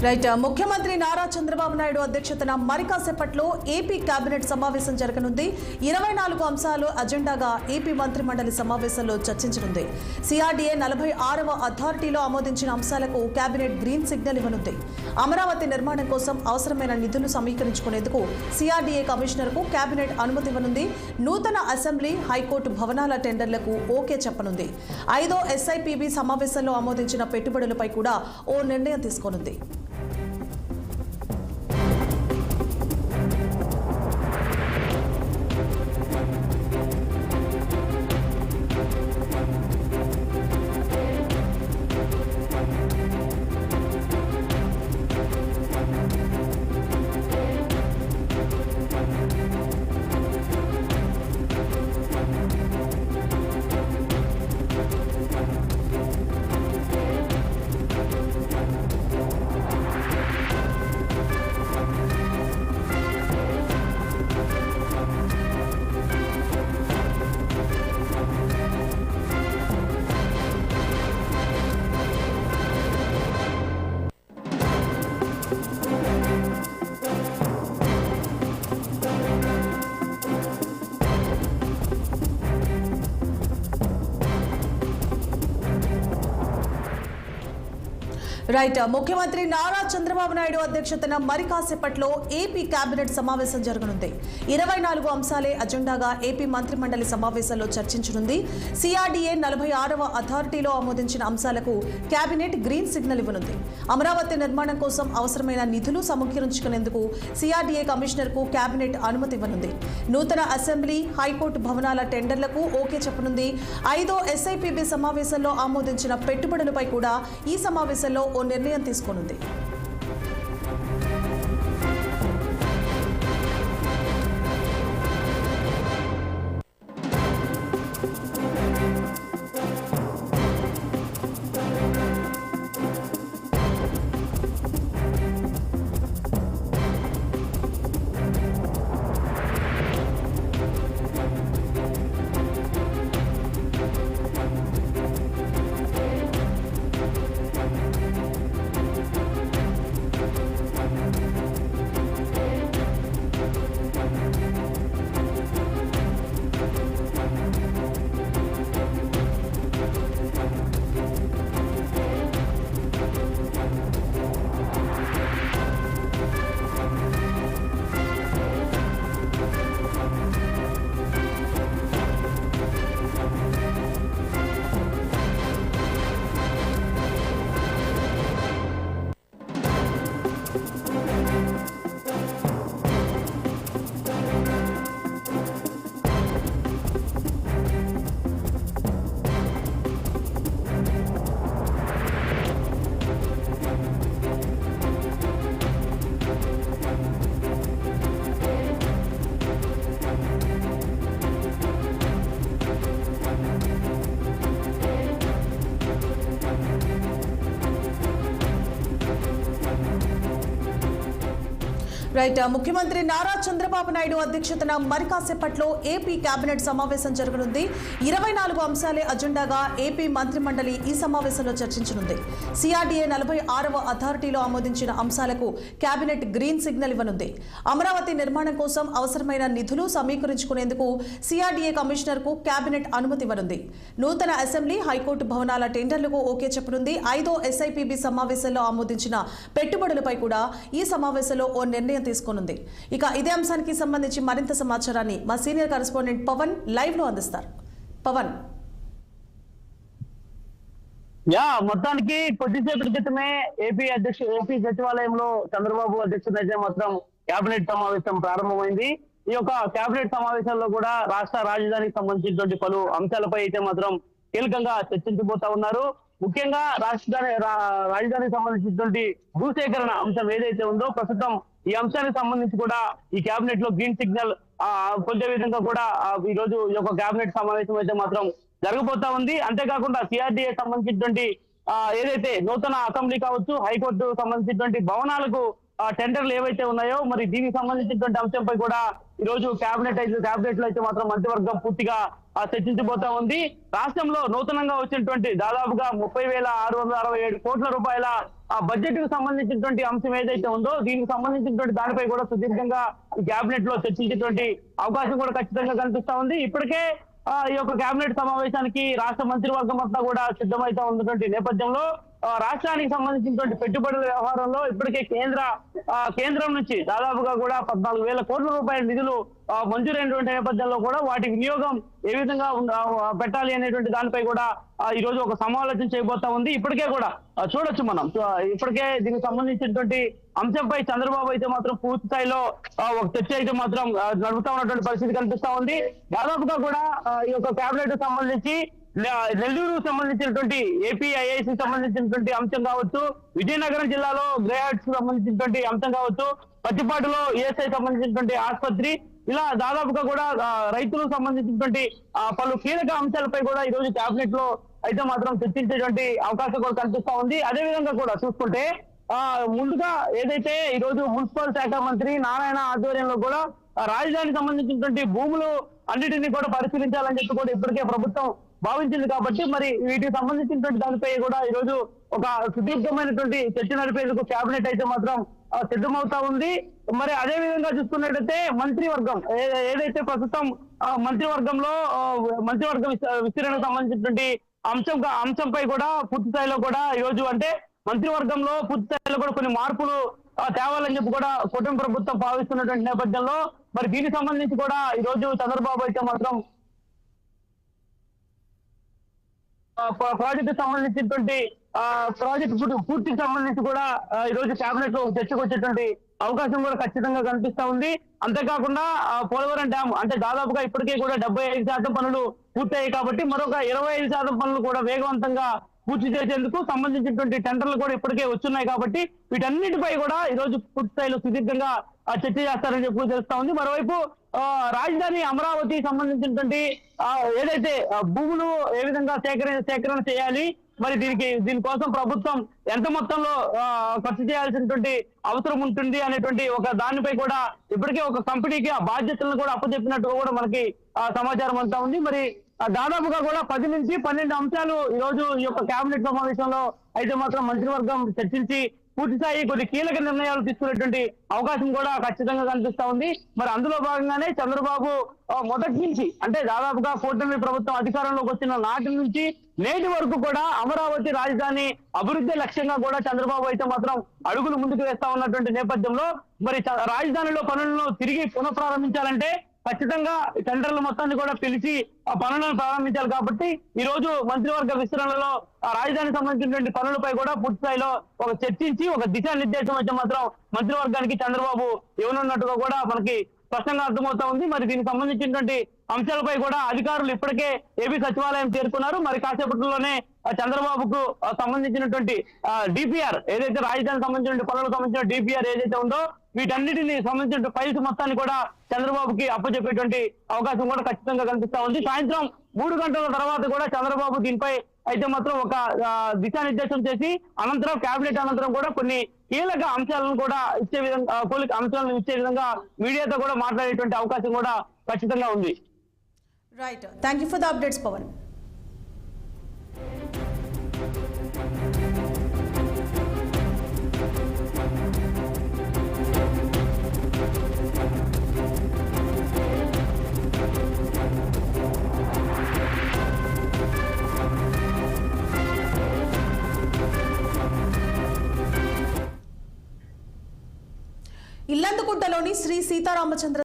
Right. ముఖ్యమంత్రి నారా చంద్రబాబు నాయుడు అధ్యక్షతన మరి కాసేపట్లో ఏపీ కేబినెట్ సమావేశం జరగనుంది. 24 అంశాలు అజెండాగా ఏపీ మంత్రిమండలి సమావేశంలో చర్చించనుంది. సిఆర్డీఏ 46వ అథారిటీలో ఆమోదించిన అంశాలకు కేబినెట్ గ్రీన్ సిగ్నల్ ఇవ్వనుంది. అమరావతి నిర్మాణం కోసం అవసరమైన నిధులు సమీకరించుకునేందుకు సిఆర్డీఏ కమిషనర్కు కేబినెట్ అనుమతి ఇవ్వనుంది. నూతన అసెంబ్లీ, హైకోర్టు భవనాల టెండర్లకు ఓకే చెప్పనుంది. 5వ ఎస్ఐపిబి సమావేశంలో ఆమోదించిన పెట్టుబడులపై కూడా ఓ నిర్ణయం తీసుకోనుంది. రైట్. ముఖ్యమంత్రి నారా చంద్రబాబు నాయుడు అధ్యక్షతన మరి కాసేపట్లో ఏపీ కేబినెట్ సమావేశం జరగనుంది. 24 అంశాలే అజెండాగా ఏపీ మంత్రిమండలి సమావేశంలో చర్చించనుంది. సిఆర్డీఏ 46వ అథారిటీలో ఆమోదించిన అంశాలకు కేబినెట్ గ్రీన్ సిగ్నల్ ఇవ్వనుంది. అమరావతి నిర్మాణం కోసం అవసరమైన నిధులు సమకూర్చుకునేందుకు సిఆర్డీఏ కమిషనర్కు కేబినెట్ అనుమతి ఇవ్వనుంది. నూతన అసెంబ్లీ, హైకోర్టు భవనాల టెండర్లకు ఓకే చెప్పనుంది. 5వ ఎస్ఐపిబి సమావేశంలో ఆమోదించిన పెట్టుబడులపై కూడా ఈ సమావేశంలో ఓ నిర్ణయం తీసుకోనుంది. రైట్. ముఖ్యమంత్రి నారా చంద్రబాబు నాయుడు అధ్యక్షతన మరి కాసేపట్లో ఏపీ కేబినెట్ సమావేశం జరగనుంది. 24 అంశాలే అజెండాగా ఏపీ మంత్రిమండలి ఈ సమావేశంలో చర్చించనుంది. సిఆర్డీఏ 46వ అథారిటీలో ఆమోదించిన అంశాలకు కేబినెట్ గ్రీన్ సిగ్నల్ ఇవ్వనుంది. అమరావతి నిర్మాణం కోసం అవసరమైన నిధులు సమీకరించుకునేందుకు సిఆర్డీఏ కమిషనర్కు కేబినెట్ అనుమతి ఇవ్వనుంది. నూతన అసెంబ్లీ, హైకోర్టు భవనాల టెండర్లకు ఓకే చెప్పనుంది. 5వ ఎస్ఐపిబి సమావేశంలో ఆమోదించిన పెట్టుబడులపై కూడా ఈ సమావేశంలో ఓ నిర్ణయం తీసుకోనుంది. ఇక ఇదే అంశానికి సంబంధించి మరింత సమాచారాన్ని మా సీనియర్ కరెస్పాండెంట్ పవన్ లైవ్ లో అందిస్తారు. పవన్. మొత్తానికి కొద్దిసేపటి క్రితమే ఏపీ సచివాలయంలో చంద్రబాబు అధ్యక్షత అయితే మాత్రం కేబినెట్ సమావేశం ప్రారంభమైంది. ఈ యొక్క కేబినెట్ సమావేశంలో కూడా రాష్ట్ర రాజధానికి సంబంధించినటువంటి పలు అంశాలపై అయితే మాత్రం కీలకంగా చర్చించబోతా ఉన్నారు. ముఖ్యంగా రాజధానికి సంబంధించినటువంటి భూసేకరణ అంశం ఏదైతే ఉందో ప్రస్తుతం ఈ అంశానికి సంబంధించి కూడా ఈ కేబినెట్ లో గ్రీన్ సిగ్నల్ పొందే విధంగా కూడా ఈ రోజు ఈ యొక్క కేబినెట్ సమావేశం అయితే మాత్రం జరగబోతా ఉంది. అంతేకాకుండా సిఆర్డీఏ సంబంధించినటువంటి ఏదైతే నూతన అసెంబ్లీ కావచ్చు, హైకోర్టు సంబంధించినటువంటి భవనాలకు టెండర్లు ఏవైతే ఉన్నాయో మరి దీనికి సంబంధించినటువంటి అంశంపై కూడా ఈ రోజు కేబినెట్ లో అయితే మాత్రం మంత్రివర్గం పూర్తిగా చర్చించబోతా ఉంది. రాష్ట్రంలో నూతనంగా వచ్చినటువంటి దాదాపుగా 30,667 కోట్ల రూపాయల బడ్జెట్ కు సంబంధించినటువంటి అంశం ఏదైతే ఉందో దీనికి సంబంధించినటువంటి దానిపై కూడా సుదీర్ఘంగా కేబినెట్ లో చర్చించేటువంటి అవకాశం కూడా ఖచ్చితంగా కనిపిస్తా ఉంది. ఇప్పటికే ఈ యొక్క కేబినెట్ సమావేశానికి రాష్ట్ర మంత్రివర్గం అంతా కూడా సిద్ధమైతే ఉన్నటువంటి నేపథ్యంలో రాష్ట్రానికి సంబంధించినటువంటి పెట్టుబడుల వ్యవహారంలో ఇప్పటికే కేంద్రం నుంచి దాదాపుగా కూడా 14,000 కోట్ల రూపాయల నిధులు మంజూరైనటువంటి నేపథ్యంలో కూడా వాటి వినియోగం ఏ విధంగా పెట్టాలి అనేటువంటి దానిపై కూడా ఈ రోజు ఒక సమాలోచన చేయబోతా ఉంది. ఇప్పటికే కూడా చూడొచ్చు మనం ఇప్పటికే దీనికి సంబంధించినటువంటి అంశంపై చంద్రబాబు అయితే మాత్రం పూర్తి స్థాయిలో ఒక చర్చ అయితే మాత్రం నడుపుతా ఉన్నటువంటి పరిస్థితి కనిపిస్తా ఉంది. దాదాపుగా కూడా ఈ యొక్క కేబినెట్ సంబంధించి నెల్లూరు సంబంధించినటువంటి ఏపీఐఐసి సంబంధించినటువంటి అంశం కావచ్చు, విజయనగరం జిల్లాలో గ్రేహార్ట్స్ సంబంధించినటువంటి అంశం కావచ్చు, పత్తిపాటులో ఈఎస్ఐ సంబంధించినటువంటి ఆసుపత్రి, ఇలా దాదాపుగా కూడా రైతులకు సంబంధించినటువంటి పలు కీలక అంశాలపై కూడా ఈ రోజు కేబినెట్ లో అయితే మాత్రం చర్చించేటువంటి అవకాశం కూడా కనిపిస్తా ఉంది. అదే విధంగా కూడా చూసుకుంటే ముందుగా ఏదైతే ఈ రోజు మున్సిపల్ శాఖ మంత్రి నారాయణ ఆధ్వర్యంలో కూడా రాజధానికి సంబంధించినటువంటి భూములు అన్నిటినీ కూడా పరిశీలించాలని చెప్పి కూడా ఇప్పటికే ప్రభుత్వం భావించింది. కాబట్టి మరి వీటికి సంబంధించినటువంటి దానిపై కూడా ఈ రోజు ఒక సుదీర్ఘమైనటువంటి చర్చ నడిపేందుకు కేబినెట్ అయితే మాత్రం సిద్ధమవుతా ఉంది. మరి అదే విధంగా చూసుకున్నట్టయితే మంత్రివర్గం ఏదైతే ప్రస్తుతం మంత్రివర్గ విస్తరణకు సంబంధించినటువంటి అంశంపై కూడా పూర్తి స్థాయిలో కూడా ఈ రోజు అంటే మంత్రివర్గంలో పూర్తి స్థాయిలో కూడా కొన్ని మార్పులు తేవాలని చెప్పి కూడా కుటుంబ ప్రభుత్వం భావిస్తున్నటువంటి నేపథ్యంలో మరి దీనికి సంబంధించి కూడా ఈ రోజు చంద్రబాబు అయితే మాత్రం ప్రాజెక్టు సంబంధించినటువంటి ప్రాజెక్టు పూర్తికి సంబంధించి కూడా ఈ రోజు కేబినెట్ లో చర్చకు వచ్చేటువంటి అవకాశం కూడా ఖచ్చితంగా కనిపిస్తా ఉంది. అంతేకాకుండా పోలవరం డ్యామ్ అంటే దాదాపుగా ఇప్పటికే కూడా 75% పనులు పూర్తయ్యాయి కాబట్టి మరొక 25% పనులు కూడా వేగవంతంగా పూర్తి చేసేందుకు సంబంధించినటువంటి టెండర్లు కూడా ఇప్పటికే వచ్చున్నాయి. కాబట్టి వీటన్నిటిపై కూడా ఈ రోజు పూర్తి స్థాయిలో సుదీర్ఘంగా చర్చ చేస్తారని చెప్పి తెలుస్తా ఉంది. మరోవైపు రాజధాని అమరావతి సంబంధించినటువంటి ఏదైతే భూములు ఏ విధంగా సేకరణ చేయాలి, మరి దీనికోసం ప్రభుత్వం ఎంత మొత్తంలో ఖర్చు చేయాల్సినటువంటి అవసరం ఉంటుంది అనేటువంటి ఒక దానిపై కూడా ఇప్పటికే ఒక కంపెనీకి ఆ బాధ్యతలను కూడా అప్పచెప్పినట్టుగా కూడా మనకి సమాచారం అంతా ఉంది. మరి దాదాపుగా కూడా 10 నుంచి 12 అంశాలు ఈ రోజు ఈ యొక్క కేబినెట్ సమావేశంలో అయితే మాత్రం మంత్రివర్గం చర్చించి పూర్తి స్థాయి కొన్ని కీలక నిర్ణయాలు తీసుకునేటువంటి అవకాశం కూడా ఖచ్చితంగా కనిపిస్తా ఉంది. మరి అందులో భాగంగానే చంద్రబాబు మొదటి నుంచి అంటే దాదాపుగా కూటమి ప్రభుత్వం అధికారంలోకి వచ్చిన నాటి నుంచి నేటి వరకు కూడా అమరావతి రాజధాని అభివృద్ధి లక్ష్యంగా కూడా చంద్రబాబు అయితే మాత్రం అడుగులు ముందుకు వేస్తా ఉన్నటువంటి నేపథ్యంలో మరి రాజధానిలో పనులను తిరిగి పునఃప్రారంభించాలంటే ఖచ్చితంగా టెండర్లు మొత్తాన్ని కూడా పిలిచి ఆ పనులను ప్రారంభించాలి. కాబట్టి ఈ రోజు మంత్రివర్గ విస్తరణలో ఆ రాజధానికి సంబంధించినటువంటి పనులపై కూడా పూర్తి స్థాయిలో ఒక చర్చించి ఒక దిశానిర్దేశం అయితే మాత్రం మంత్రివర్గానికి చంద్రబాబు ఇవ్వనున్నట్టుగా కూడా మనకి స్పష్టంగా అర్థమవుతా ఉంది. మరి దీనికి సంబంధించినటువంటి అంశాలపై కూడా అధికారులు ఇప్పటికే ఏపీ సచివాలయం చేరుకున్నారు. మరి కాసేపట్లోనే చంద్రబాబుకు సంబంధించినటువంటి డిపిఆర్ ఏదైతే రాజధానికి సంబంధించిన పనులకు సంబంధించిన డిపిఆర్ ఏదైతే ఉందో వీటన్నిటిని సంబంధించిన ఫైల్స్ మొత్తాన్ని కూడా చంద్రబాబుకి అప్పచెప్పేటువంటి అవకాశం కూడా ఖచ్చితంగా కనిపిస్తా ఉంది. సాయంత్రం 3 గంటల తర్వాత కూడా చంద్రబాబు దీనిపై అయితే మాత్రం ఒక దిశానిర్దేశం చేసి అనంతరం కేబినెట్ అనంతరం కూడా కొన్ని కీలక అంశాలను కూడా ఇచ్చే విధంగా మీడియాతో కూడా మాట్లాడేటువంటి అవకాశం కూడా ఖచ్చితంగా ఉంది. Right, thank you for the updates Pavan. ఇల్లందుకుంటలోని శ్రీ సీతారామచంద్ర